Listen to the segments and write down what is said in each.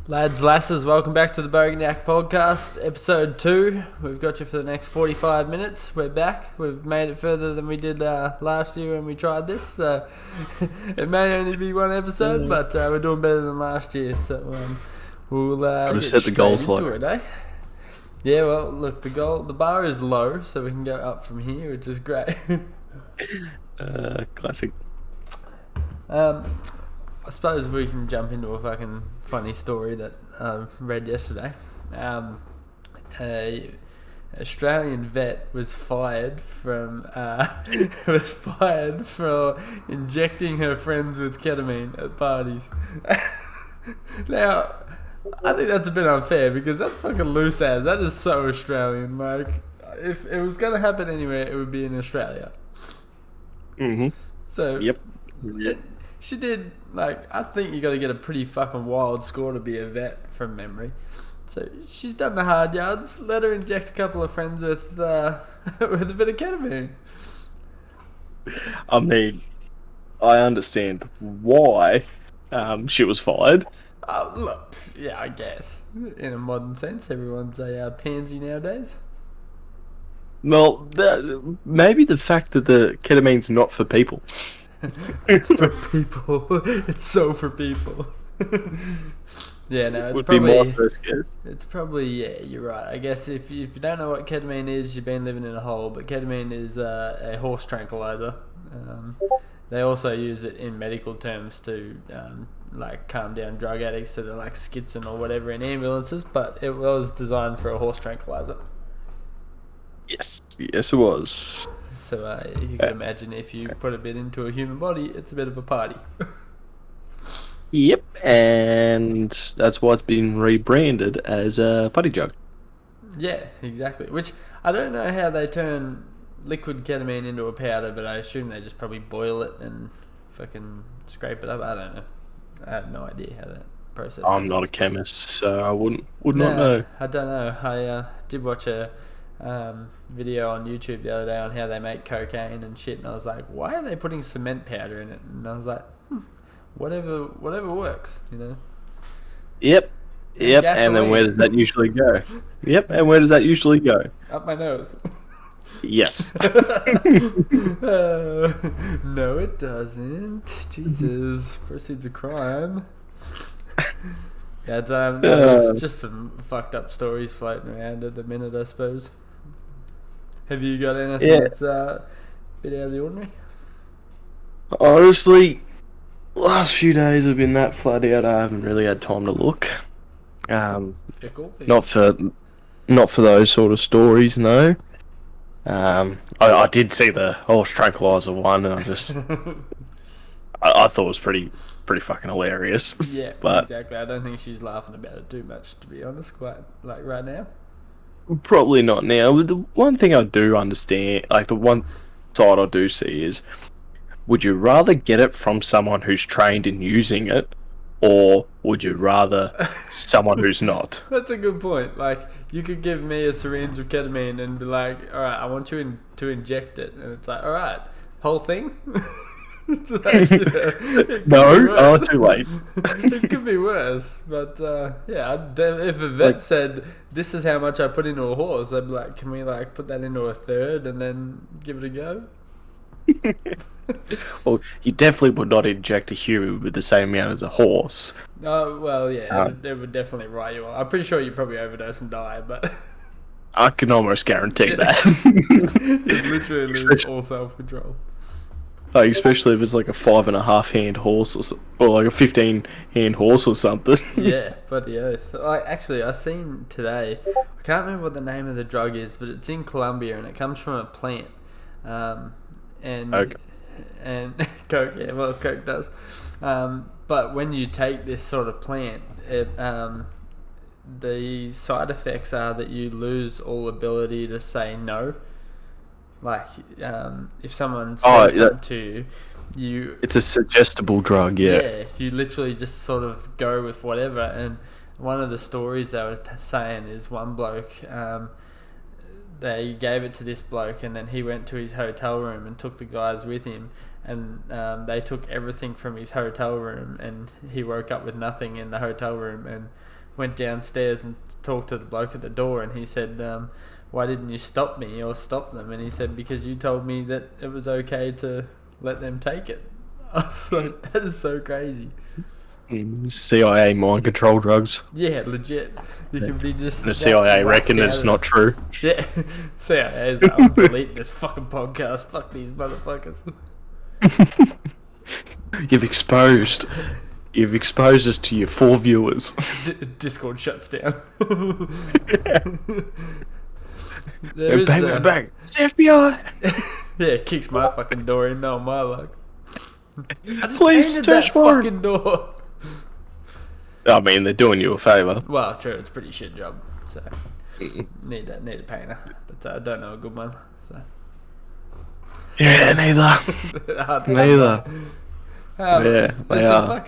Lads, lasses, welcome back to the Bogan Yack podcast, episode 2. We've got you for the next 45 minutes. We're back. We've made it further than we did last year when we tried this. So it may only be one episode, but we're doing better than last year. So we'll get set the goals into low. it, eh? Yeah, well, look, the bar is low, so we can go up from here, which is great. Classic. I suppose we can jump into a fucking funny story that I read yesterday. A Australian vet was fired from for injecting her friends with ketamine at parties. Now, I think that's a bit unfair because that's fucking loose ass. That is so Australian. Like, if it was gonna happen anywhere, it would be in Australia. Mm-hmm. So, Yep. she did, like, I think you got to get a pretty fucking wild score to be a vet from memory. So she's done the hard yards. Let her inject a couple of friends with with a bit of ketamine. I mean, I understand why she was fired. Look, yeah, I guess. In a modern sense, everyone's a pansy nowadays. Well, maybe the fact that the ketamine's not for people. It's for people. It's so for people. Yeah, no, it's would probably be my first guess. It's probably, yeah, you're right. I guess if you don't know what ketamine is, you've been living in a hole. But ketamine is a horse tranquilizer. They also use it in medical terms to like calm down drug addicts that are like schizo or whatever in ambulances. But it was designed for a horse tranquilizer. Yes, it was. So you can imagine if you put a bit into a human body, it's a bit of a party. Yep, and that's why it's been rebranded as a putty jug. Yeah, exactly. Which I don't know how they turn liquid ketamine into a powder, but I assume they just probably boil it and fucking scrape it up. I don't know. I have no idea how that process I'm not a chemist, so I would not know. I don't know. I did watch a video on YouTube the other day on how they make cocaine and shit, and I was like, why are they putting cement powder in it? And I was like, whatever works, you know. Yep. And gasoline. then where does that usually go? Yep, and where does that usually go? Up my nose. Yes. No, it doesn't. Jesus, proceeds of crime. Yeah, there's just some fucked up stories floating around at the minute, I suppose. Have you got anything that's a bit out of the ordinary? Honestly, last few days have been that flat out. I haven't really had time to look. Cool. Not for those sort of stories, no. I did see the horse tranquilizer one, and I thought it was pretty fucking hilarious. Yeah, but exactly. I don't think she's laughing about it too much, to be honest. Quite like right now. Probably not now. But the one thing I do understand, like the one side I do see is, would you rather get it from someone who's trained in using it, or would you rather someone who's not? That's a good point. Like, you could give me a syringe of ketamine and be like, all right, I want you to inject it. And it's like, all right, whole thing? It's like, No, too late. It could be worse. But, yeah, if a vet said, this is how much I put into a horse, they'd be like, can we, like, put that into a third and then give it a go? Well, you definitely would not inject a human with the same amount as a horse. Oh, well, yeah, it would definitely write you off. I'm pretty sure you'd probably overdose and die, but... I can almost guarantee that. It literally lose all self-control. Like, especially if it's like a 5.5 hand horse or like a 15 hand horse or something. Yeah, but yeah. So, actually, I seen today, I can't remember what the name of the drug is, but it's in Colombia and it comes from a plant. Okay. And Coke, yeah, well, Coke does. But when you take this sort of plant, the side effects are that you lose all ability to say no. Like, if someone says something to you, it's a suggestible drug, yeah. Yeah, you literally just sort of go with whatever. And one of the stories they were saying is one bloke, they gave it to this bloke, and then he went to his hotel room and took the guys with him, and they took everything from his hotel room, and he woke up with nothing in the hotel room, and went downstairs and talked to the bloke at the door, and he said, why didn't you stop me or stop them? And he said, because you told me that it was okay to let them take it. I was like, that is so crazy. CIA mind control drugs. Yeah, legit. You can be just... The CIA reckon it's not true. Yeah, CIA's like, I'm deleting this fucking podcast. Fuck these motherfuckers. You've exposed us to your 4 viewers. Discord shuts down. Bang, bang. It's the FBI. Yeah, kicks my fucking door in. No, my luck. I just Please painted search that for fucking door. I mean, they're doing you a favour. Well, true. It's a pretty shit job. So need a painter, but I don't know a good one. So yeah, neither. Neither. Yeah, they are.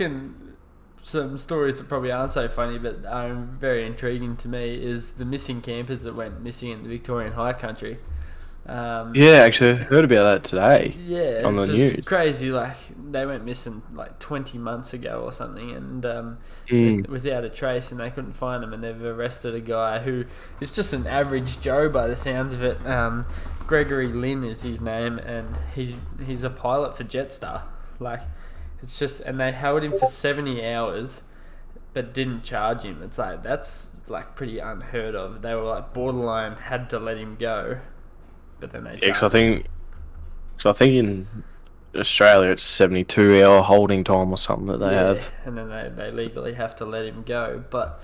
Some stories that probably aren't so funny, but are very intriguing to me, is the missing campers that went missing in the Victorian High Country. Yeah, actually, I heard about that today. Yeah, on the news. Crazy. Like, they went missing like 20 months ago or something, and without a trace, and they couldn't find him. And they've arrested a guy who is just an average Joe by the sounds of it. Gregory Lynn is his name, and he's a pilot for Jetstar. Like, it's just, and they held him for 70 hours, but didn't charge him. It's like, that's like pretty unheard of. They were like borderline had to let him go. But then they I think in Australia it's 72-hour holding time or something that they have. And then they legally have to let him go. But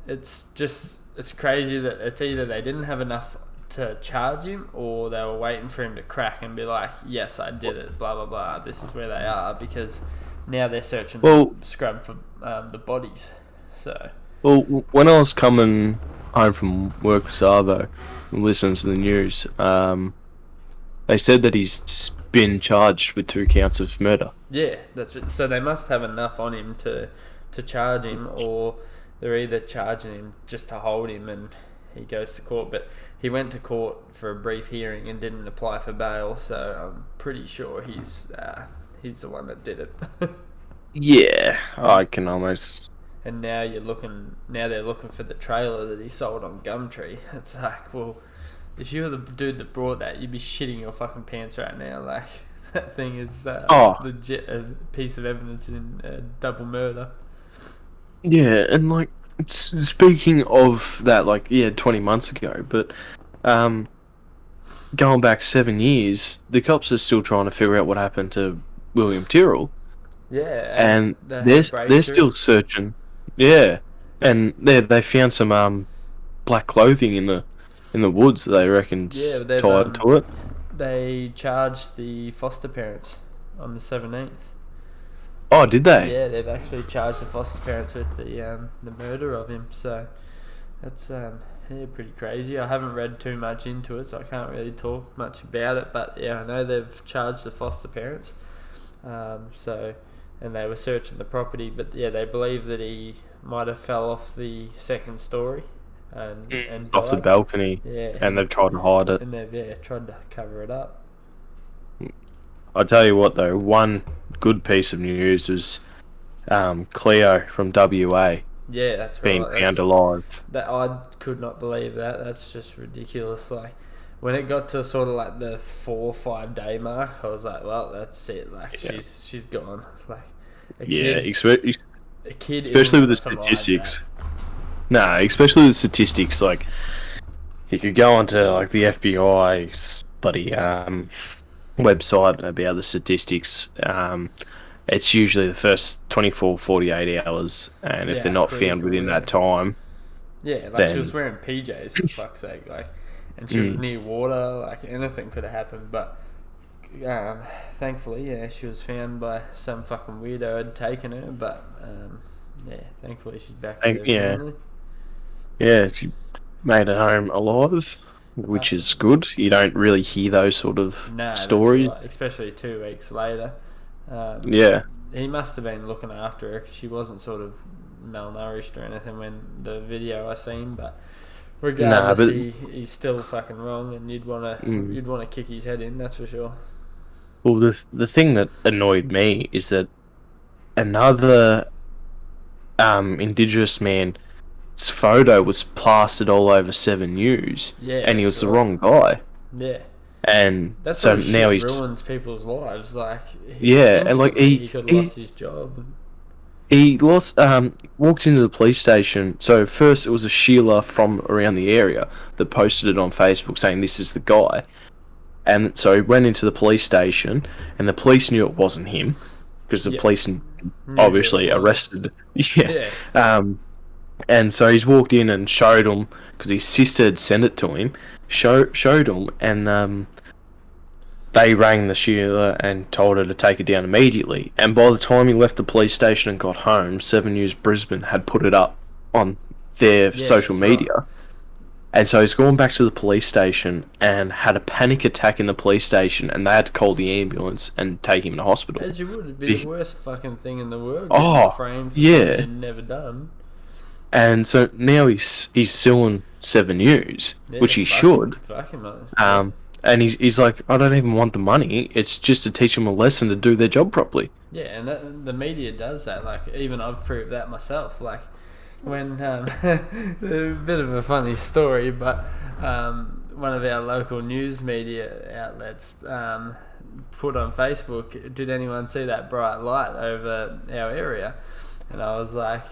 it's crazy that it's either they didn't have enough to charge him, or they were waiting for him to crack and be like, yes, I did it, blah, blah, blah, this is where they are, because now they're searching scrub for the bodies. So... Well, when I was coming home from work with Savo and listening to the news, they said that he's been charged with 2 counts of murder. Yeah, that's it. So they must have enough on him to charge him, or they're either charging him just to hold him and he goes to court. But he went to court for a brief hearing and didn't apply for bail, so I'm pretty sure he's the one that did it. Yeah, I can almost... And now they're looking for the trailer that he sold on Gumtree. It's like, well, if you were the dude that brought that, you'd be shitting your fucking pants right now. Like, that thing is legit a piece of evidence in double murder. Yeah, and like, speaking of that, like, yeah, 20 months ago, but going back 7 years, the cops are still trying to figure out what happened to William Tyrrell. Yeah, and they're still searching. Yeah, and they found some black clothing in the woods that they reckon's tied to it. They charged the foster parents on the 17th. Oh, did they? Yeah, they've actually charged the foster parents with the murder of him. So that's pretty crazy. I haven't read too much into it, so I can't really talk much about it. But yeah, I know they've charged the foster parents. And they were searching the property, but yeah, they believe that he might have fell off the second story and off the balcony. Yeah, and they've tried to hide it. And they've tried to cover it up. I'll tell you what though, one good piece of news was Cleo from WA. Yeah, that's right. Being found alive. That I could not believe that. That's just ridiculous. Like, when it got to sort of like the 4 or 5 day mark, I was like, well, that's it. Like, she's gone. Like, especially with the statistics. Especially with the statistics. Like, you could go onto like the FBI's bloody website about the statistics. It's usually the first 24, 48 hours, and if they're not found within that time, like, she was wearing PJs for fuck's sake, like. And she was near water, like, anything could have happened, but thankfully, she was found by some fucking weirdo had taken her, but thankfully she's back with her family. Yeah, she made it home alive, which is good. You don't really hear those sort of stories. Right. Especially 2 weeks later. He must have been looking after her, because she wasn't sort of malnourished or anything when the video I seen, but... Regardless, he's still fucking wrong, and you'd want to kick his head in. That's for sure. Well, the thing that annoyed me is that another Indigenous man's photo was plastered all over Seven News, Yeah, and he that's was the right. wrong guy. Yeah. And That sort so of now shit he's ruins people's lives. Like, yeah, and like instantly he could have he lost his job. he lost walked into the police station. So first it was a Sheila from around the area that posted it on Facebook saying this is the guy. And so he went into the police station, and the police knew it wasn't him because the Yeah, police knew who it obviously was. arrested. Yeah. Yeah. And so he's walked in and showed him because his sister had sent it to him. Showed him, and they rang the Sheila and told her to take it down immediately. And by the time he left the police station and got home, Seven News Brisbane had put it up on their Yeah, social that's right. media. And so he's gone back to the police station and had a panic attack in the police station, and they had to call the ambulance and take him to hospital. As you would, it'd be the worst fucking thing in the world getting Oh, framed for something yeah. you'd never done. And so now he's suing Seven News, Yeah, which he fucking, should. fucking much. And he's like, I don't even want the money. It's just to teach them a lesson to do their job properly. Yeah, and the media does that. Like, even I've proved that myself. Like, when a bit of a funny story, but one of our local news media outlets put on Facebook, "Did anyone see that bright light over our area?" And I was like,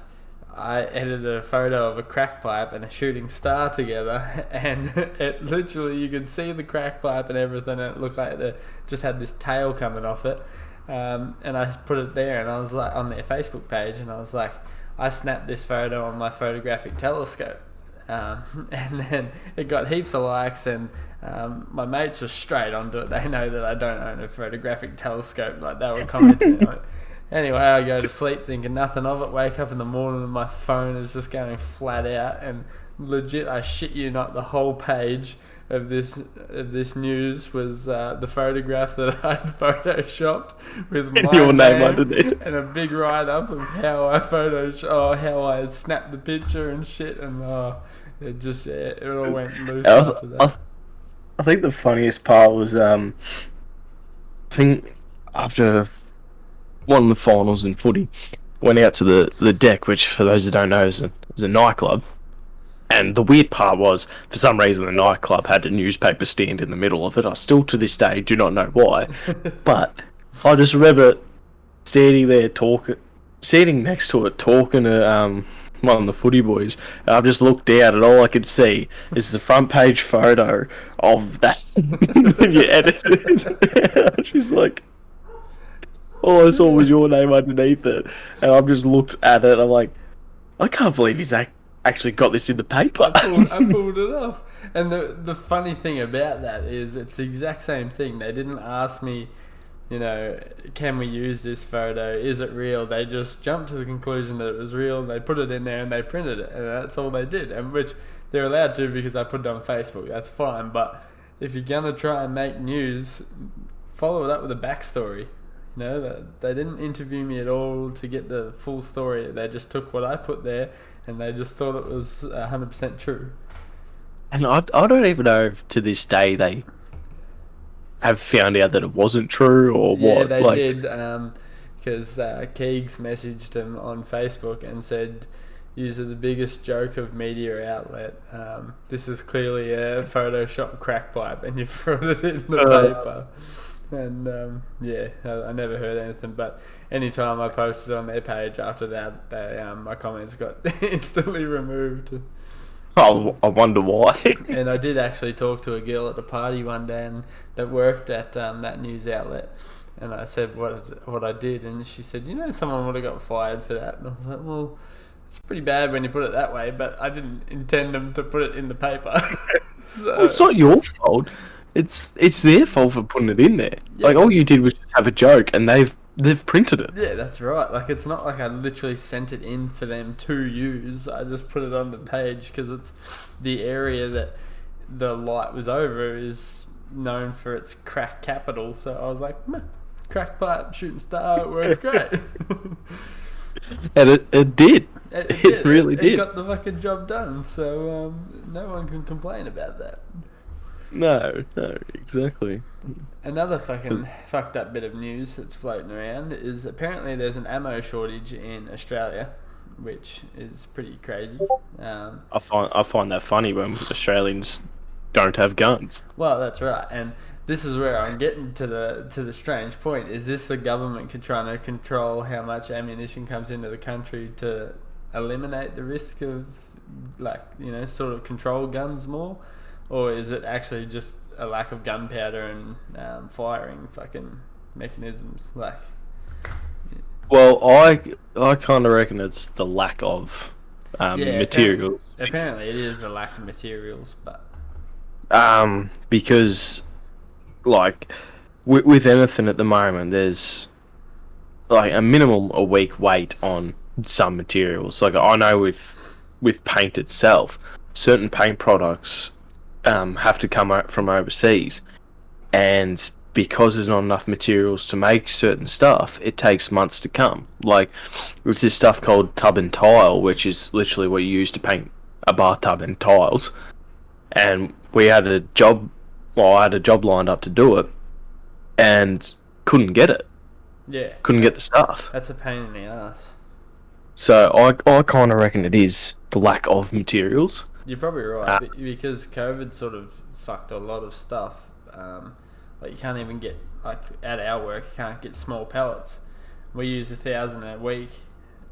I edited a photo of a crack pipe and a shooting star together, and it literally, you could see the crack pipe and everything, and it looked like it just had this tail coming off it. And I put it there, and I was like, on their Facebook page, and I was like, I snapped this photo on my photographic telescope. And then it got heaps of likes, and my mates were straight onto it. They know that I don't own a photographic telescope. Like, they were commenting on it. Anyway, I go to sleep thinking nothing of it. Wake up in the morning and my phone is just going flat out. And legit, I shit you not, the whole page of this news was the photograph that I'd photoshopped with my Your name name underneath. and a big write up of how how I snapped the picture and shit. And it all went loose after that. I think the funniest part was I think after one of the finals in footy, went out to the deck, which for those that don't know is a nightclub. And the weird part was, for some reason, the nightclub had a newspaper stand in the middle of it. I still, to this day, do not know why. But I just remember standing there sitting next to it, talking to one of the footy boys. And I've just looked out, and all I could see is the front page photo of that you edited. She's like, all I saw was your name underneath it, and I've just looked at it. I'm like, I can't believe he's actually got this in the paper. I pulled it off. And the funny thing about that is it's the exact same thing. They didn't ask me, can we use this photo? Is it real? They just jumped to the conclusion that it was real. They put it in there and they printed it, and that's all they did. And which they're allowed to because I put it on Facebook. That's fine. But if you're gonna try and make news, follow it up with a backstory. They didn't interview me at all to get the full story. They just took what I put there, and they just thought it was 100% true. And I don't even know if to this day they have found out that it wasn't true or Yeah, what. they Like, did, because Keegs messaged him on Facebook and said, "You are the biggest joke of media outlet. This is clearly a Photoshop crack pipe, and you've thrown it in the paper." And I never heard anything. But anytime I posted on their page after that, my comments got instantly removed. oh, I wonder why. And I did actually talk to a girl at a party one day that worked at that news outlet, and I said what I did, and she said, someone would have got fired for that. And I was like, well, it's pretty bad when you put it that way, but I didn't intend them to put it in the paper. So Well, it's not your fault. It's their fault for putting it in there. Yeah. Like, all you did was just have a joke, and they've printed it. Yeah, that's right. Like, it's not like I literally sent it in for them to use. I just put it on the page because it's the area that the light was over is known for its crack capital. So I was like, meh, crack pipe, shooting star, it works great. And it did. It really did. It got the fucking job done. So no one can complain about that. No, no, exactly. Another fucking fucked up bit of news that's floating around is apparently there's an ammo shortage in Australia, which is pretty crazy. Um, I find that funny when Australians don't have guns. well, that's right, and this is where I'm getting to the strange point. Is this the government trying to control how much ammunition comes into the country to eliminate the risk of, like, sort of control guns more, or is it actually just a lack of gunpowder and firing fucking mechanisms? Like, Well, I kind of reckon it's the lack of yeah, materials. apparently it is a lack of materials, but Because like with anything at the moment, there's like a minimum a week wait on some materials. Like I know with paint itself, certain paint products have to come out from overseas, and because there's not enough materials to make certain stuff, it takes months to come. Like there's this stuff called tub and tile, which is literally what you use to paint a bathtub and tiles. And we had a job, well, I had a job lined up to do it, and couldn't get it. yeah, Couldn't get the stuff. that's a pain in the ass. So I kind of reckon it is the lack of materials. You're probably right, because COVID sort of fucked a lot of stuff. Like you can't even get, like, at our work, you can't get small pellets. We use 1,000 a week,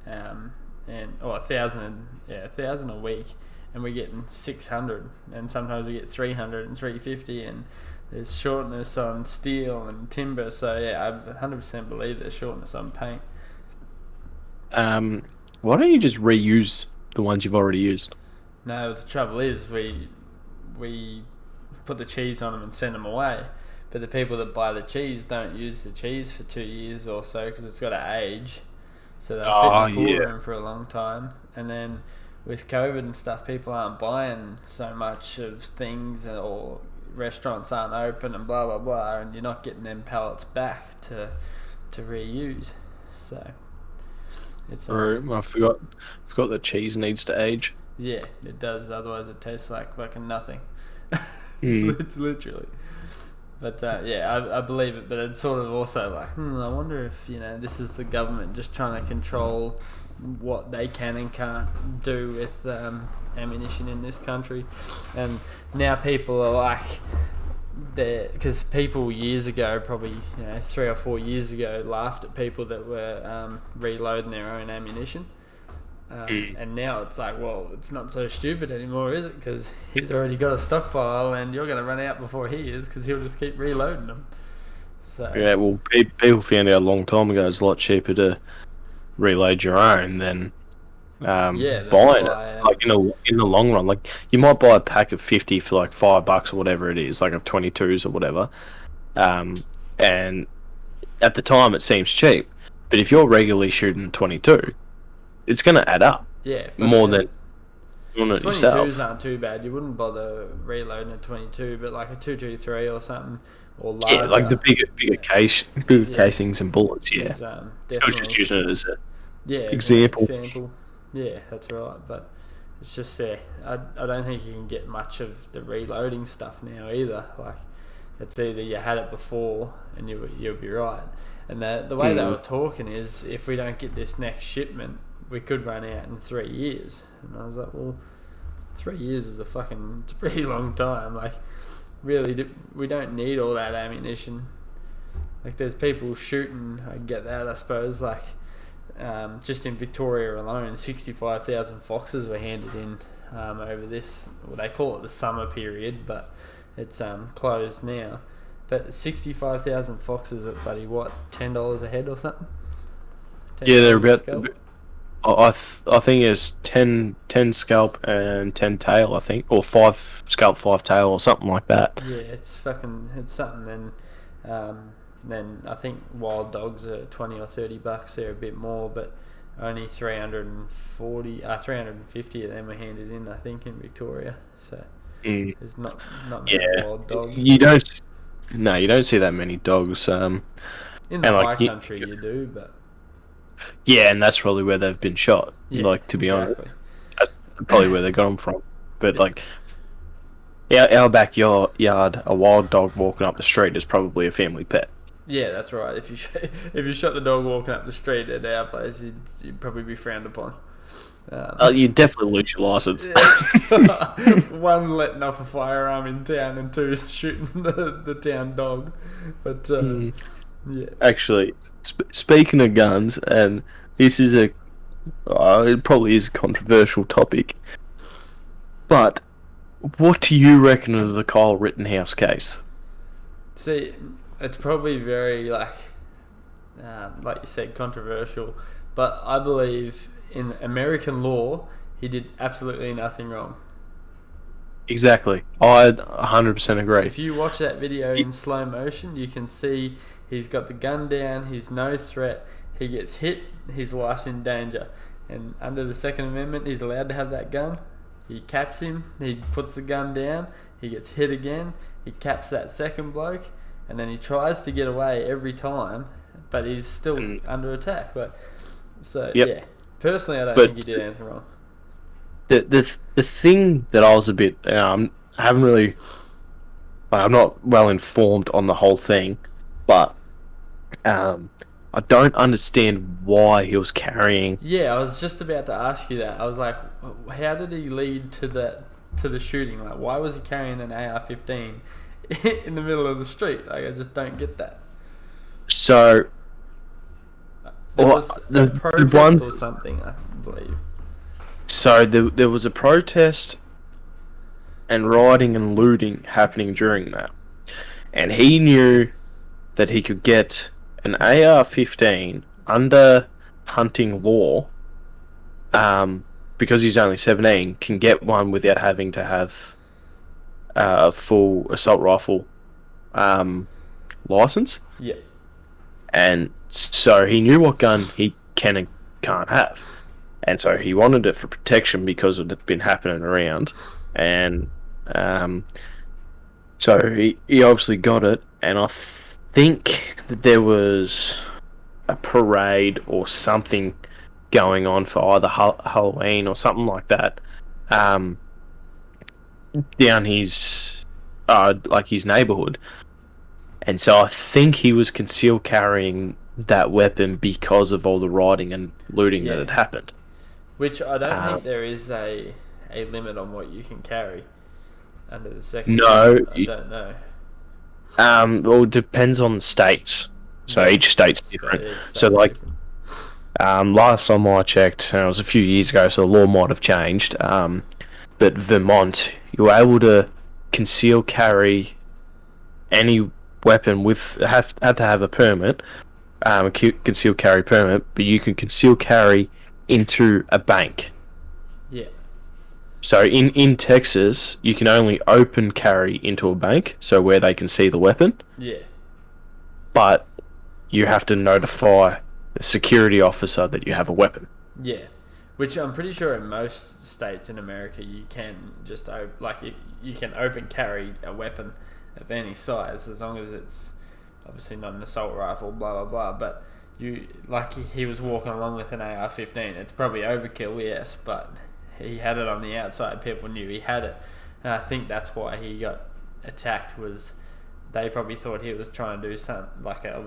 or 1,000 a week, and we're getting 600, and sometimes we get 300 and 350, and there's shortness on steel and timber. So yeah, I 100% believe there's shortness on paint. Why don't you just reuse the ones you've already used? No, the trouble is we put the cheese on them and send them away. But the people that buy the cheese don't use the cheese for 2 years or so because it's got to age. So they'll sit in the cool room for a long time. And then with COVID and stuff, people aren't buying so much of things, or restaurants aren't open and blah, blah, blah. And you're not getting them pallets back to reuse. So it's I forgot that cheese needs to age. yeah, it does. Otherwise it tastes like fucking nothing. Literally. But yeah, I believe it. But it's sort of also like, I wonder if this is the government just trying to control what they can and can't do with ammunition in this country. And now people are like, because people years ago, probably 3 or 4 years ago, laughed at people that were reloading their own ammunition. And now it's like, well, it's not so stupid anymore, is it? Because he's already got a stockpile, and you're going to run out before he is, because he'll just keep reloading them. So Yeah, well, people found out a long time ago it's a lot cheaper to reload your own than buying it. Like in the long run, like you might buy a pack of 50 for like $5 or whatever it is, like of 22s or whatever. And at the time it seems cheap, but if you're regularly shooting 22, it's going to add up. Yeah, more than doing it yourself. 22s aren't too bad. You wouldn't bother reloading a 22, but like a 223 or something, or larger. Yeah, like the bigger casings and bullets. Yeah, is, I was definitely, just using it as a example. Yeah, that's right. But it's just I don't think you can get much of the reloading stuff now either. Like it's either you had it before and you'll be right. And the way they were talking is, if we don't get this next shipment, we could run out in 3 years. And I was like, well, 3 years is it's a pretty long time. Like, really, we don't need all that ammunition. Like, there's people shooting, I get that, I suppose. Like, just in Victoria alone, 65,000 foxes were handed in over this, well, they call it the summer period, but it's closed now. But 65,000 foxes at bloody what, $10 a head or something? Yeah, they're about. I think it's 10 scalp and 10 tail, I think, or 5 scalp, 5 tail, or something like that. Yeah, it's something. Then I think wild dogs are $20 or $30. They're a bit more, but only 350 of them are handed in, I think, in Victoria. So there's not many wild dogs. You don't see that many dogs. In the high country, you do, but. Yeah, and that's probably where they've been shot. Yeah, to be honest, that's probably where they got them from. But Our backyard, a wild dog walking up the street is probably a family pet. Yeah, that's right. If you if you shot the dog walking up the street at our place, you'd probably be frowned upon. You definitely lose your license. One, letting off a firearm in town, and two, shooting the town dog. But yeah, Actually, speaking of guns, and this is it probably is a controversial topic, but what do you reckon of the Kyle Rittenhouse case? see, it's probably very like you said, controversial. But I believe in American law, he did absolutely nothing wrong. Exactly. I 100% agree. If you watch that video in slow motion, you can see he's got the gun down, he's no threat, he gets hit, his life's in danger. And under the Second Amendment, he's allowed to have that gun. He caps him, he puts the gun down, he gets hit again, he caps that second bloke, and then he tries to get away every time, but he's still under attack. Yeah, personally, I don't think he did anything wrong. The thing that I was a bit I haven't really I'm not well informed on the whole thing, but I don't understand why he was carrying. Yeah, I was just about to ask you that. I was like, how did he lead to the shooting? Like, why was he carrying an AR-15 in the middle of the street? Like, I just don't get that. So, There was a the protest one or something, I believe. So there was a protest and rioting and looting happening during that, and he knew that he could get an AR-15 under hunting law, because he's only 17, can get one without having to have a full assault rifle license. Yeah. And so he knew what gun he can and can't have. And so he wanted it for protection because it had been happening around. And so he obviously got it. And I think that there was a parade or something going on for either Halloween or something like that, down his his neighborhood. And so I think he was concealed carrying that weapon because of all the rioting and looting that had happened. Which I don't think there is a limit on what you can carry under the Second No, I don't know. Well, it depends on the states. So each state's different. So like, last time I checked, and it was a few years ago, so the law might have changed. But Vermont, you were able to conceal carry any weapon with have to have a permit, a conceal carry permit, but you can conceal carry into a bank. Yeah. So in Texas, you can only open carry into a bank, so where they can see the weapon. Yeah. But you have to notify the security officer that you have a weapon. Yeah. Which I'm pretty sure in most states in America you can just you can open carry a weapon of any size as long as it's obviously not an assault rifle, blah blah blah. But he was walking along with an AR-15. It's probably overkill, yes, but he had it on the outside. People knew he had it, and I think that's why he got attacked. Was they probably thought he was trying to do something like a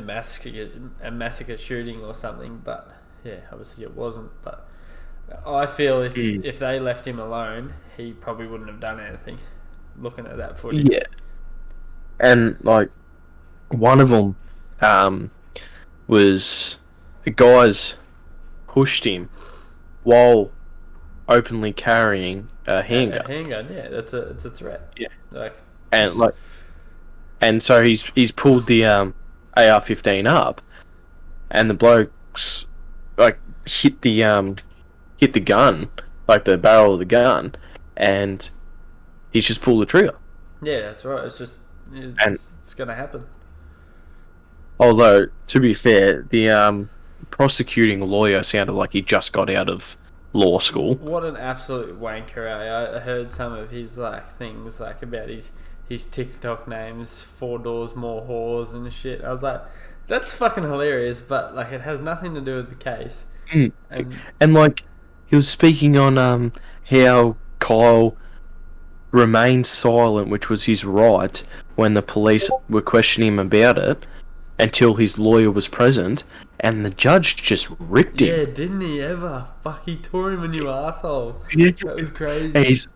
massacre shooting or something, but yeah, obviously it wasn't. But I feel if they left him alone, he probably wouldn't have done anything. Looking at that footage, yeah, and like one of them was the guys pushed him while openly carrying a handgun. A handgun, yeah, it's a threat. Yeah, and so he's pulled the AR-15 up, and the blokes hit the gun, like the barrel of the gun, and he's just pulled the trigger. Yeah, that's right. It's gonna happen. Although, to be fair, the prosecuting lawyer sounded like he just got out of law school. What an absolute wanker! I heard some of his things about his TikTok names, 4 doors more whores and shit. I was like, that's fucking hilarious, but it has nothing to do with the case. And he was speaking on how Kyle remained silent, which was his right, when the police were questioning him about it, until his lawyer was present, and the judge just ripped him. Yeah, didn't he ever? Fuck, he tore him a new asshole. Yeah. That was crazy. And he's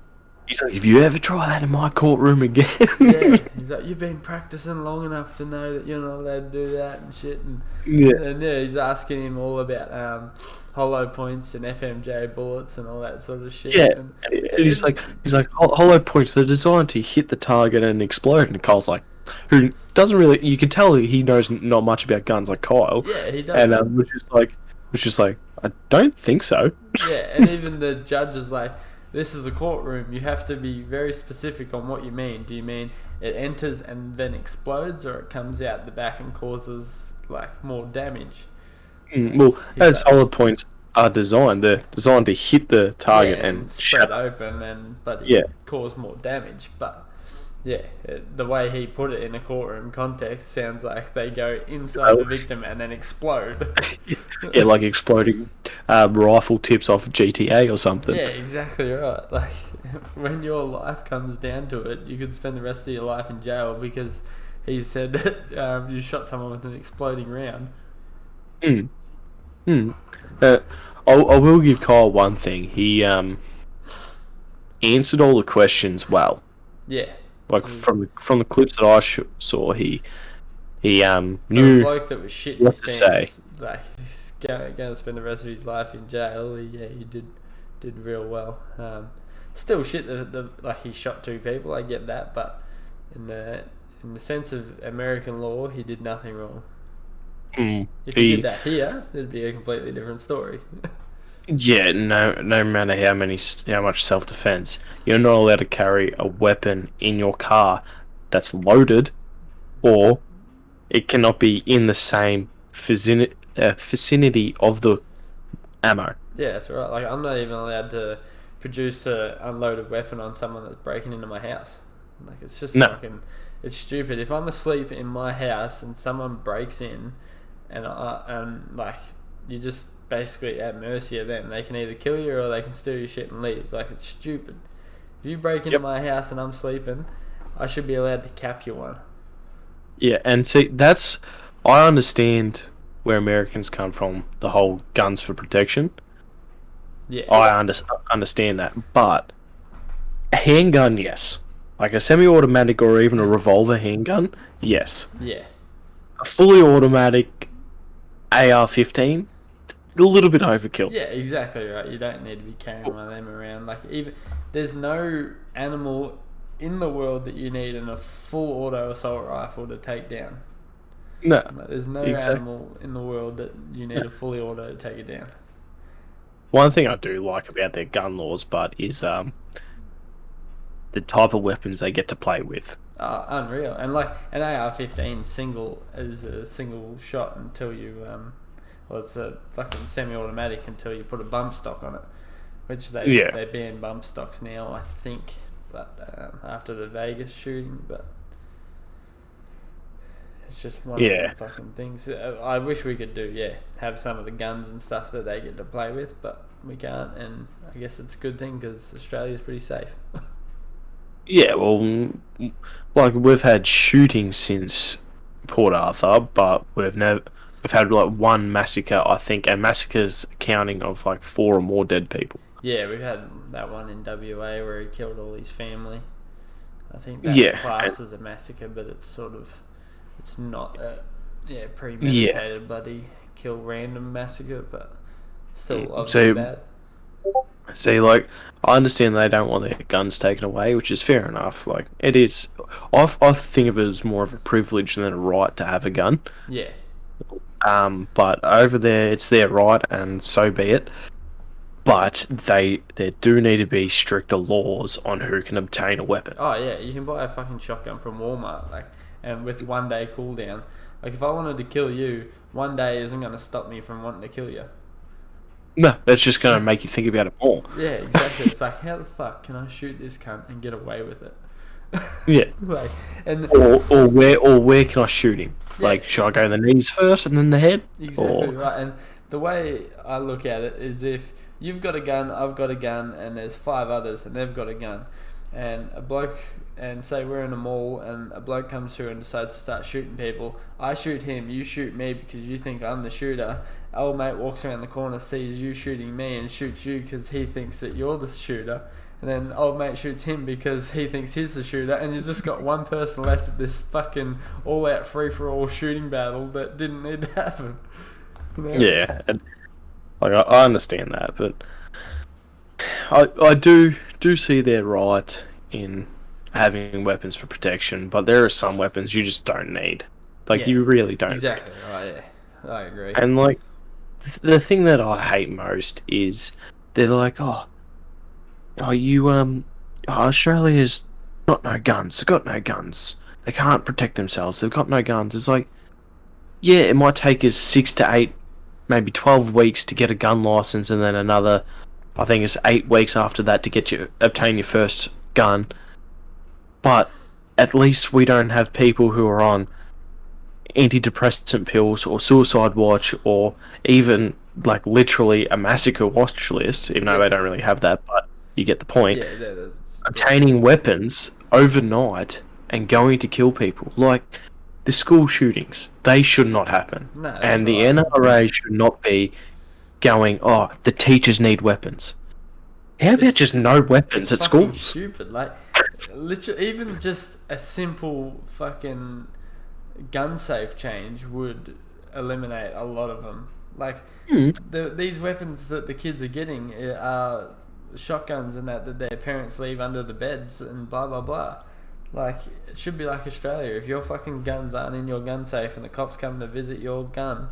like, if you ever try that in my courtroom again. Yeah, he's like, you've been practicing long enough to know that you're not allowed to do that and shit. And yeah, he's asking him all about hollow points and FMJ bullets and all that sort of shit. Yeah, and he's like, hollow points, they're designed to hit the target and explode. And Kyle's like, who doesn't really, you can tell he knows not much about guns like Kyle. Yeah, he does. And which is like, I don't think so. Yeah, and even the judge is like, this is a courtroom. You have to be very specific on what you mean. Do you mean it enters and then explodes, or it comes out the back and causes like more damage? Well, as hollow points are designed, they're designed to hit the target and spread open, but cause more damage. But yeah, the way he put it in a courtroom context sounds like they go inside the victim and then explode. Yeah, like exploding rifle tips off GTA or something. Yeah, exactly right. Like, when your life comes down to it, you could spend the rest of your life in jail because he said that you shot someone with an exploding round. I will give Kyle one thing. He answered all the questions well. Yeah. Like from the clips that I saw, he knew the bloke that was shitting what his to pants, say. like he's going to spend the rest of his life in jail. He did real well. Still shit that like he shot 2 people. I get that, but in the sense of American law, he did nothing wrong. If he did that here, it'd be a completely different story. Yeah, no matter how much self-defense, you're not allowed to carry a weapon in your car that's loaded, or it cannot be in the same vicinity of the ammo. Yeah, that's right. Like, I'm not even allowed to produce an unloaded weapon on someone that's breaking into my house. Like, it's just fucking, it's stupid. If I'm asleep in my house and someone breaks in, and like, you just basically at mercy of them. They can either kill you or they can steal your shit and leave. Like, it's stupid. If you break into my house and I'm sleeping, I should be allowed to cap you one. Yeah, and see, I understand where Americans come from, the whole guns for protection. Yeah. I understand that, but a handgun, yes. Like a semi-automatic or even a revolver handgun, yes. Yeah. A fully automatic AR-15, a little bit overkill. Yeah, exactly right. You don't need to be carrying one of them around. Like, even there's no animal in the world that you need in a full auto assault rifle to take down. No, like, there's no animal in the world that you need a fully auto to take it down. One thing I do like about their gun laws, but is the type of weapons they get to play with. Unreal. And like an AR-15 single is a single shot until you well, it's a fucking semi-automatic until you put a bump stock on it, which they ban bump stocks now, I think, but after the Vegas shooting. But it's just one of the fucking things. I wish we could have some of the guns and stuff that they get to play with, but we can't. And I guess it's a good thing because Australia's pretty safe. Yeah, well, like we've had shooting since Port Arthur, but we've had like one massacre, I think, and massacres counting of like 4 or more dead people. Yeah, we've had that one in WA where he killed all his family. I think that class is a massacre, but it's not a premeditated bloody kill random massacre, but still obviously bad. See, like, I understand they don't want their guns taken away, which is fair enough. Like, it is. I think of it as more of a privilege than a right to have a gun. Yeah. But over there, it's their right, and so be it. But there do need to be stricter laws on who can obtain a weapon. Oh yeah, you can buy a fucking shotgun from Walmart, like, and with 1 day cooldown. Like, if I wanted to kill you, 1 day isn't going to stop me from wanting to kill you. No, that's just going to make you think about it more. Yeah, exactly. It's like, how the fuck can I shoot this cunt and get away with it? Yeah. Like, and or where can I shoot him? Yeah. Like, should I go in the knees first and then the head? Exactly right. And the way I look at it is, if you've got a gun, I've got a gun, and there's 5 others and they've got a gun, and a bloke, and say we're in a mall and a bloke comes through and decides to start shooting people, I shoot him, you shoot me because you think I'm the shooter. Our old mate walks around the corner, sees you shooting me and shoots you because he thinks that you're the shooter. And then old mate shoots him because he thinks he's the shooter, and you just got one person left at this fucking all-out free-for-all shooting battle that didn't need to happen. You know, Yeah, and, like I understand that, but I do see they're right in having weapons for protection, but there are some weapons you just don't need. Like, Yeah, you really don't. exactly right. Yeah, I agree. And like, the thing that I hate most is they're like, Australia's got no guns. They've got no guns. They can't protect themselves. They've got no guns. It's like, yeah, it might take us 6 to 8, maybe 12 weeks to get a gun license, and then another, I think it's 8 weeks after that to obtain your first gun. But at least we don't have people who are on antidepressant pills or suicide watch or even like literally a massacre watch list, even though they don't really have that, but you get the point. Yeah, that's Obtaining weapons overnight and going to kill people. Like the school shootings, they should not happen. No, that's and the right. NRA should not be going, oh, the teachers need weapons. How about just no weapons at fucking schools? stupid. Like, literally, even just a simple fucking gun safe change would eliminate a lot of them. Like, these weapons that the kids are getting are shotguns and that their parents leave under the beds and blah blah blah. Like, it should be like Australia. If your fucking guns aren't in your gun safe and the cops come to visit your gun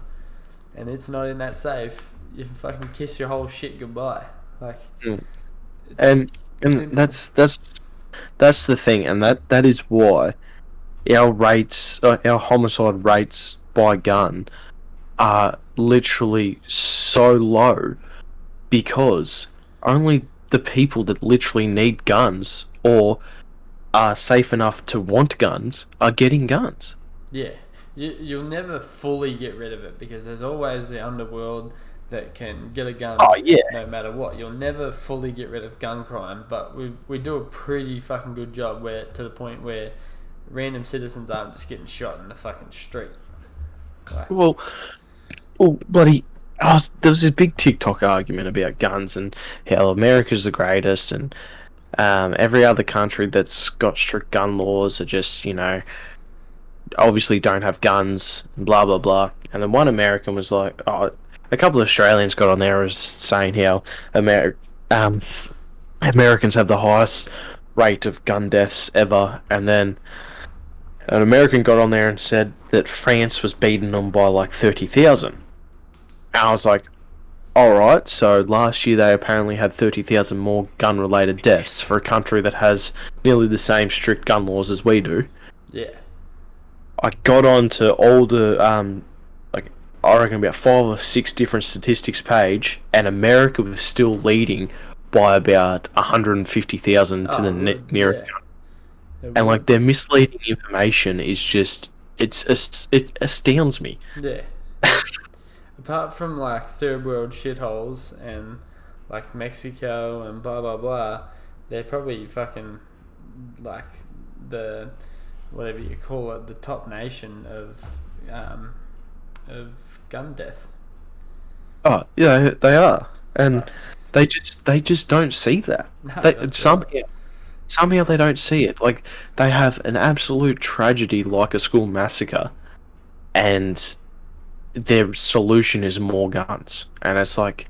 and it's not in that safe, you can fucking kiss your whole shit goodbye. Like, And simple. that's the thing, and that is why our rates, our homicide rates by gun, are literally so low because only the people that literally need guns or are safe enough to want guns are getting guns. Yeah, you'll never fully get rid of it because there's always the underworld that can get a gun Oh yeah, no matter what. You'll never fully get rid of gun crime, but we do a pretty fucking good job where to the point where random citizens aren't just getting shot in the fucking street. Like, well, bloody. There was this big TikTok argument about guns and how America's the greatest, and every other country that's got strict gun laws are just, obviously don't have guns, and blah blah blah. And then one American was like, a couple of Australians got on there as saying how Americans have the highest rate of gun deaths ever, and then an American got on there and said that France was beating them by like 30,000. And I was like, alright, so last year they apparently had 30,000 more gun-related deaths for a country that has nearly the same strict gun laws as we do. yeah, I got on to all the, I reckon about 5 or 6 different statistics page, and America was still leading by about 150,000 to the nearest country. And like their misleading information is just it astounds me. Yeah. Apart from like third world shitholes and like Mexico and blah blah blah, they're probably fucking like the whatever you call it, the top nation of gun deaths. Oh yeah, they are, and they just don't see that. No, Somehow they don't see it. Like, they have an absolute tragedy like a school massacre, and their solution is more guns. And it's like,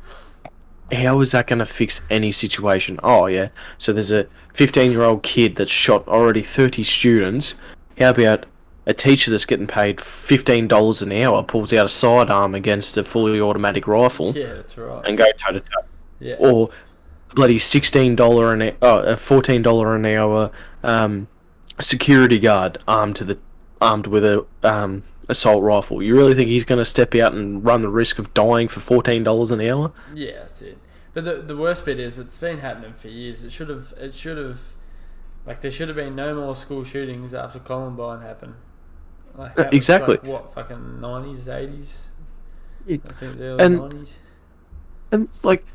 how is that going to fix any situation? Oh, yeah, so there's a 15-year-old kid that's shot already 30 students. How about a teacher that's getting paid $15 an hour pulls out a sidearm against a fully automatic rifle yeah, that's right. and go toe-to-toe? Yeah. Or bloody $14 an hour security guard armed with a assault rifle. You really think he's going to step out and run the risk of dying for $14 an hour? Yeah, that's it. But the worst bit is it's been happening for years. It should have like there should have been no more school shootings after Columbine happened. Like that was Exactly. like, what, fucking 90s, 80s? Yeah. I think it was early 90s. And like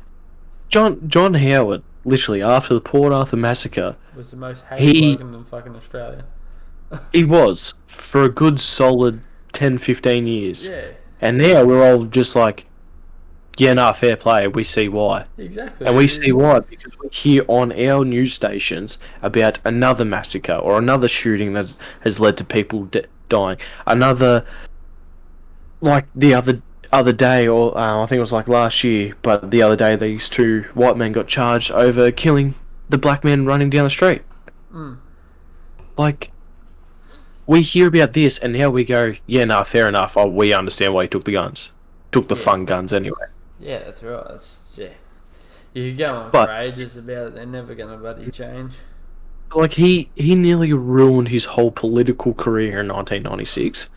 John Howard literally after the Port Arthur massacre, Was the most hated he bloke in fucking Australia. he was for a good solid 10, 15 years. Yeah, And now we're all just like, yeah, nah, fair play. We see why. exactly. And It we see is. why because we hear on our news stations about another massacre or another shooting that has led to people dying. Another, like the other day, or I think it was like last year, but the other day these two white men got charged over killing the black men running down the street. Mm. Like, we hear about this, and now we go, yeah, nah, fair enough. Oh, we understand why he took the guns. Took the Yeah, fun guns anyway. yeah, that's right. Yeah. You could go on for But ages about it. They're never gonna bloody change. like he nearly ruined his whole political career in 1996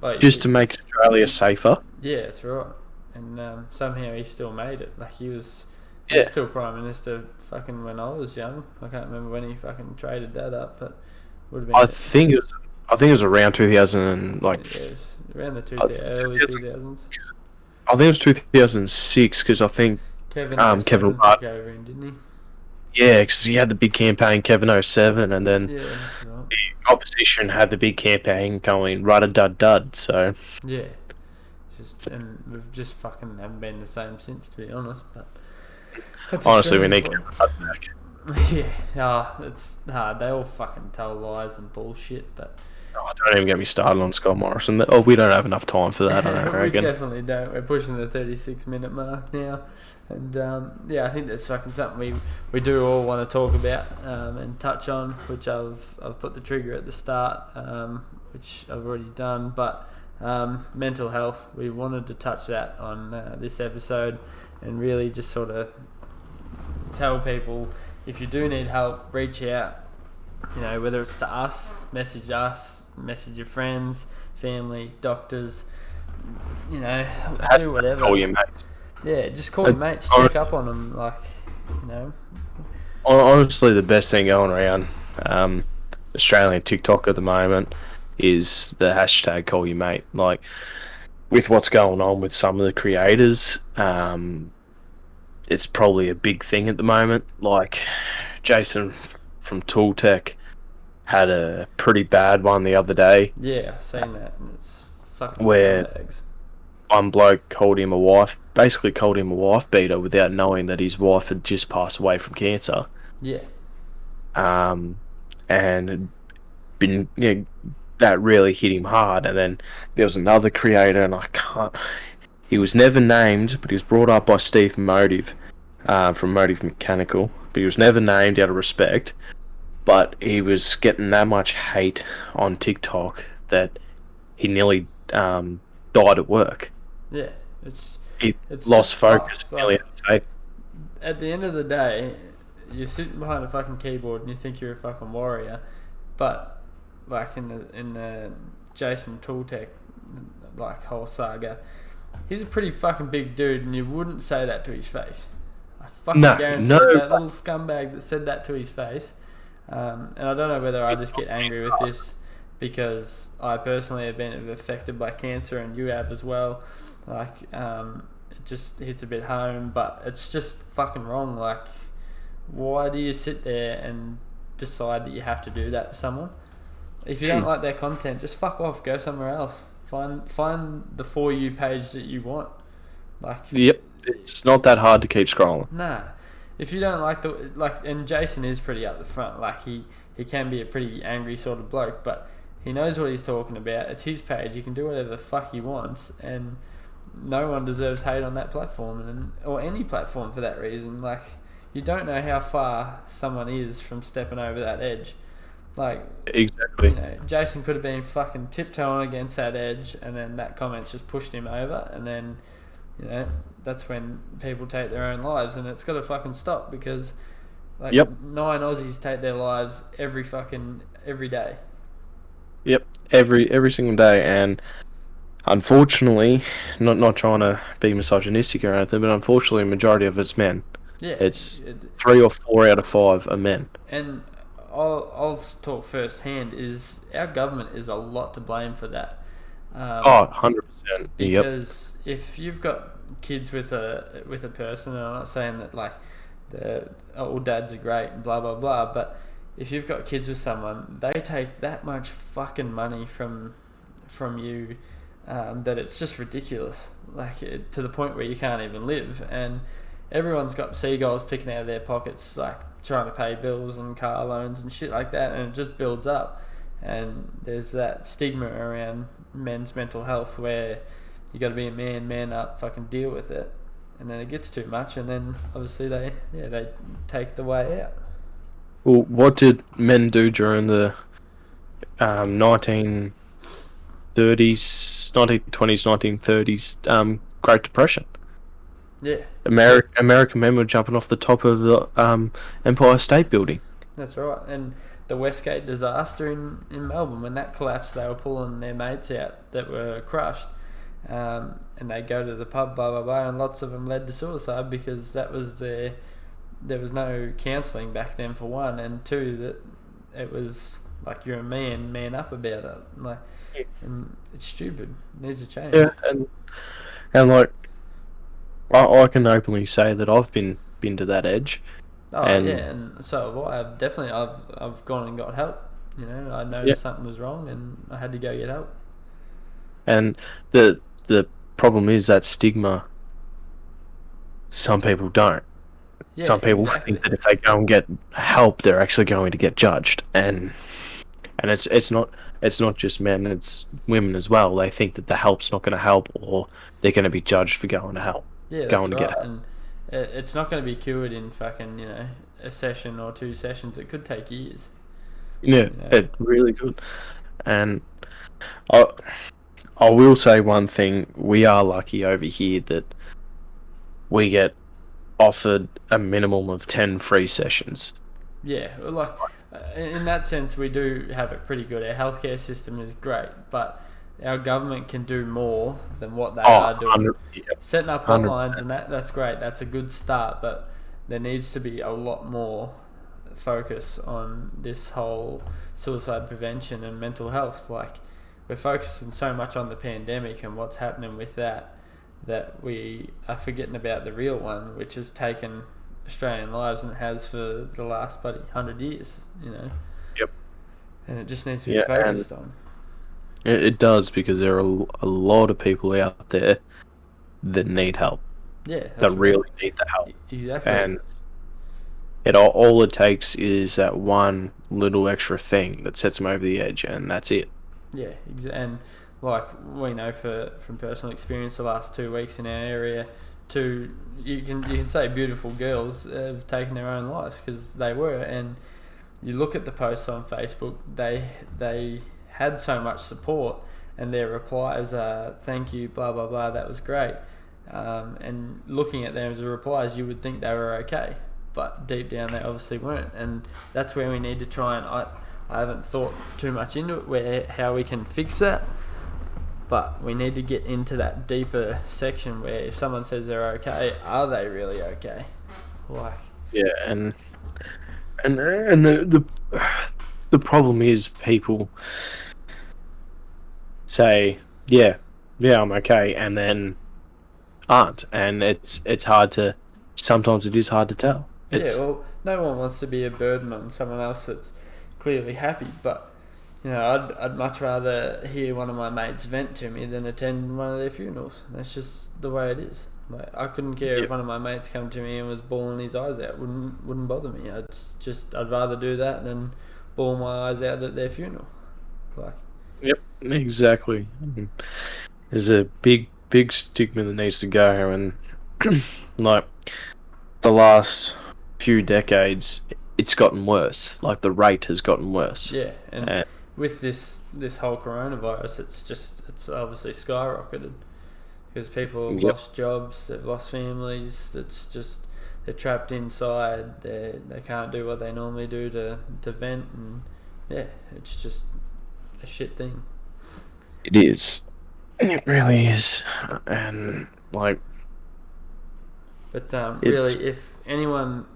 Like, just to make Australia safer. yeah, that's right. And somehow he still made it. Like he was Yeah. still prime minister fucking when I was young. I can't remember when he fucking traded that up, but would have been. I think it was around 2000 and like Yeah, it was around the early 2000s. I think it was 2006 because I think Kevin Kevin 07 Rudd. took over him, didn't Yeah, because he had the big campaign Kevin 07, and then he? Yeah, that's right. the opposition had the big campaign going rudda-dud-dud. So Yeah. And we've just fucking haven't been the same since, to be honest. But that's honestly, we Australian need for Kevin Rudd back. Yeah, it's hard. They all fucking tell lies and bullshit, but Oh, don't even get me started on Scott Morrison. Oh, we don't have enough time for that. I don't we reckon. definitely don't. We're pushing the 36-minute mark now, and yeah, I think that's fucking something we do all want to talk about and touch on, which I've put the trigger at the start, which I've already done, but mental health. We wanted to touch that on this episode, and really just sort of tell people if you do need help, reach out. You know, whether it's to us, message your friends, family, doctors, you know, do whatever. Call your mates. Yeah, just call your mates, check up on them, like, you know. Honestly, the best thing going around Australian TikTok at the moment is the hashtag call your mate. Like, with what's going on with some of the creators, it's probably a big thing at the moment. Like, Jason from Tool Tech had a pretty bad one the other day. Yeah, I've seen that, and it's fucking where scumbags. one bloke called him a wife beater without knowing that his wife had just passed away from cancer. Yeah. And had been, you know, that really hit him hard. And then there was another creator, and he was never named, but he was brought up by Steve Motive from Motive Mechanical, but he was never named out of respect. But he was getting that much hate on TikTok that he nearly died at work. Yeah, He it's lost just focus. fucked. Nearly Like, at the end of the day, you're sitting behind a fucking keyboard and you think you're a fucking warrior, but like in the Jason Tooltech like whole saga, he's a pretty fucking big dude, and you wouldn't say that to his face. I fucking guarantee that little scumbag that said that to his face. And I don't know whether I just get angry with this because I personally have been affected by cancer, and you have as well. Like, it just hits a bit home, but it's just fucking wrong. Like, why do you sit there and decide that you have to do that to someone? If you don't like their content, just fuck off. Go somewhere else. Find the For You page that you want. Like, yep, it's not that hard to keep scrolling. nah. If you don't like and Jason is pretty up the front. Like, he can be a pretty angry sort of bloke, but he knows what he's talking about. It's his page. He can do whatever the fuck he wants, and no one deserves hate on that platform, or any platform for that reason. Like, you don't know how far someone is from stepping over that edge. Like, exactly. You know, Jason could have been fucking tiptoeing against that edge, and then that comment's just pushed him over, and then, you know, that's when people take their own lives, and it's got to fucking stop, because like 9 Aussies take their lives every day. Yep, every single day, and unfortunately, not trying to be misogynistic or anything, but unfortunately, a majority of it's men. Yeah, it's 3 or 4 out of 5 are men. And I'll talk firsthand. Is our government is a lot to blame for that. 100%. Because if you've got kids with a person, and I'm not saying that like all dads are great and blah blah blah. But if you've got kids with someone, they take that much fucking money from you, that it's just ridiculous. Like to the point where you can't even live, and everyone's got seagulls picking out of their pockets, like trying to pay bills and car loans and shit like that, and it just builds up. And there's that stigma around men's mental health where you got to be a man up, fucking deal with it, and then it gets too much, and then obviously they take the way out. Well, what did men do during the 1930s, 1920s, 1930s Great Depression? Yeah. American men were jumping off the top of the Empire State Building. That's right. And the Westgate disaster in Melbourne, when that collapsed, they were pulling their mates out that were crushed, and they go to the pub, blah blah blah, and lots of them led to suicide because there was no counselling back then, for one, and two, that it was like, you're a man up about it, like, and it's stupid. It needs to change. Yeah, and like I can openly say that I've been to that edge. Oh, and yeah, and so have I. I've gone and got help. You know, I noticed something was wrong, and I had to go get help. And the problem is that stigma. Some people don't. Yeah, some people exactly. think that if they go and get help, they're actually going to get judged, and it's not just men, it's women as well. They think that the help's not going to help, or they're going to be judged for going to help. Yeah, going to right. get help. And it's not going to be cured in fucking, a session or 2 sessions. It could take years. Yeah, it really could. And I will say one thing: we are lucky over here that we get offered a minimum of 10 free sessions. Yeah, like in that sense, we do have it pretty good. Our healthcare system is great, but our government can do more than what they are doing. Setting up hotlines and that's great. That's a good start, but there needs to be a lot more focus on this whole suicide prevention and mental health. Like, we're focusing so much on the pandemic and what's happening with that we are forgetting about the real one, which has taken Australian lives, and has for the last 100 years, Yep. And it just needs to be focused on. It does, because there are a lot of people out there that need help. Yeah. That really need the help. Exactly. And all it takes is that one little extra thing that sets them over the edge, and that's it. Yeah, and like we know from personal experience, the last 2 weeks in our area, you can say beautiful girls have taken their own lives because they were. And you look at the posts on Facebook, they had so much support, and their replies are thank you, blah blah blah, that was great. And looking at them as replies, you would think they were okay, but deep down they obviously weren't. And that's where we need to try and I haven't thought too much into it, how we can fix that. But we need to get into that deeper section where if someone says they're okay, are they really okay? Like, yeah, and the problem is people say, yeah, I'm okay, and then aren't, and it's hard to. Sometimes it is hard to tell. Well, no one wants to be a burden on someone else that's clearly happy, but I'd much rather hear one of my mates vent to me than attend one of their funerals. That's just the way it is. Like, I couldn't care if one of my mates come to me and was bawling his eyes out. Wouldn't bother me. I'd rather do that than bawl my eyes out at their funeral. Like. Yep, exactly. There's a big stigma that needs to go, and like the last few decades, it's gotten worse. Like, the rate has gotten worse. Yeah, and with this whole coronavirus, it's obviously skyrocketed because people have lost jobs, they've lost families. It's just they're trapped inside. They can't do what they normally do to vent, and it's just a shit thing. It is. It really is, and like. But really, if anyone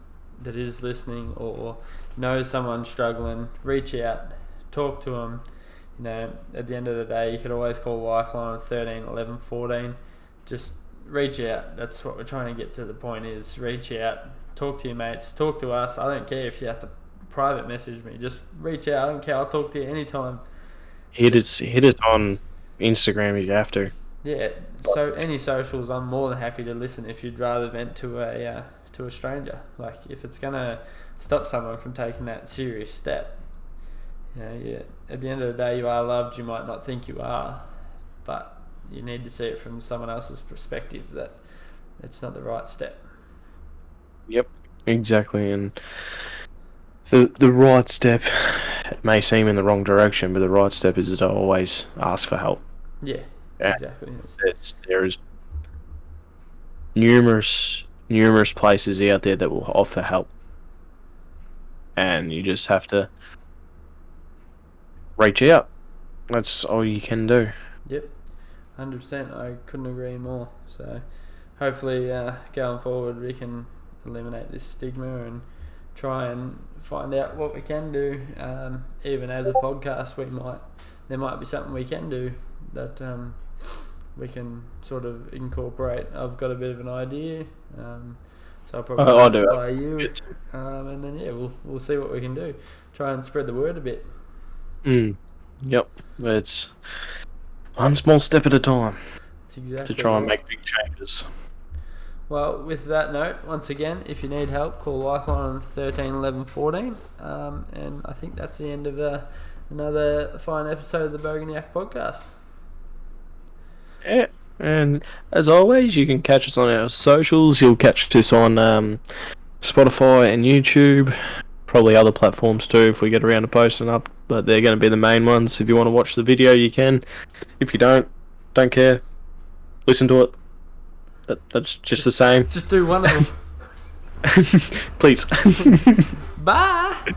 that is listening or knows someone struggling, reach out, talk to them. At the end of the day, you could always call LifeLine on 13 11 14. Just reach out. That's what we're trying to get to. The point is, reach out, talk to your mates, talk to us. I don't care if you have to private message me. Just reach out. I don't care. I'll talk to you anytime. Hit us on Instagram if you have to. Yeah. So any socials, I'm more than happy to listen. If you'd rather vent to a stranger, like if it's gonna stop someone from taking that serious step, at the end of the day, you are loved. You might not think you are, but you need to see it from someone else's perspective that it's not the right step. Yep, exactly. And the right step may seem in the wrong direction, but the right step is to always ask for help. Yeah, And exactly. there's numerous places out there that will offer help, and you just have to reach out. That's all you can do. Yep, 100%. I couldn't agree more. So hopefully going forward we can eliminate this stigma and try and find out what we can do. Even as a podcast, there might be something we can do that we can sort of incorporate. I've got a bit of an idea, so I'll probably I'll do by you, and then we'll see what we can do. Try and spread the word a bit. Yep, it's one small step at a time. That's exactly to try and right. make big changes. Well, with that note, once again, if you need help, call LifeLine on 13 11 14. And I think that's the end of another fine episode of the Bogan Yack podcast. Yeah, and as always, you can catch us on our socials. You'll catch us on Spotify and YouTube, probably other platforms too if we get around to posting up, but they're going to be the main ones. If you want to watch the video, you can. If you don't care, listen to it. That's just the same. Just do one of them. Please. Bye.